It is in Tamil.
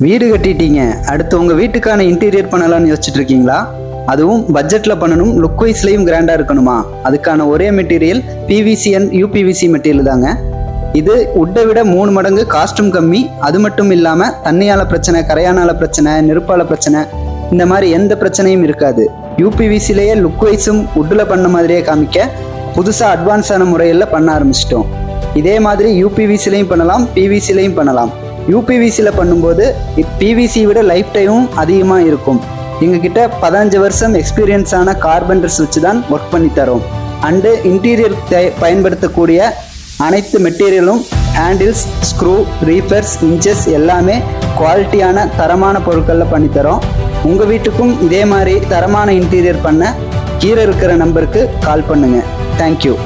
வீடு கட்டிட்டீங்க, அடுத்து உங்கள் வீட்டுக்கான இன்டீரியர் பண்ணலான்னு யோசிச்சுட்டு இருக்கீங்களா? அதுவும் பட்ஜெட்டில் பண்ணணும், லுக் வைஸ்லையும் கிராண்டாக இருக்கணுமா? அதுக்கான ஒரே material PVC and UPVC material தாங்க. இது உட்டை விட 3 மடங்கு காஸ்ட்டும் கம்மி. அது மட்டும் இல்லாமல் தண்ணியால் பிரச்சனை, கரையானால பிரச்சனை, நெருப்பால பிரச்சனை, இந்த மாதிரி எந்த பிரச்சனையும் இருக்காது. யூபிவிசிலேயே லுக் வைஸும் உட்டில் பண்ண மாதிரியே காமிக்க புதுசாக அட்வான்ஸான முறையில் பண்ண ஆரம்பிச்சிட்டோம். இதே மாதிரி யூபிவிசிலையும் பண்ணலாம், பிவிசிலையும் பண்ணலாம். யூபிவிசியில் பண்ணும்போது பிவிசி விட லைஃப் டைமும் அதிகமாக இருக்கும். எங்ககிட்ட 15 வருஷம் எக்ஸ்பீரியன்ஸான கார்பெண்டர்ஸ் வச்சு தான் ஒர்க் பண்ணி தரோம். அண்டு இன்டீரியர் பயன்படுத்தக்கூடிய அனைத்து மெட்டீரியலும் ஹேண்டில்ஸ், ஸ்க்ரூ, ரீஃபர்ஸ், இன்ச்சஸ் எல்லாமே குவாலிட்டியான தரமான பொருட்களில் பண்ணித்தரோம். உங்கள் வீட்டுக்கும் இதே மாதிரி தரமான இன்டீரியர் பண்ண கீழே இருக்கிற நம்பருக்கு கால் பண்ணுங்கள். தேங்க்யூ.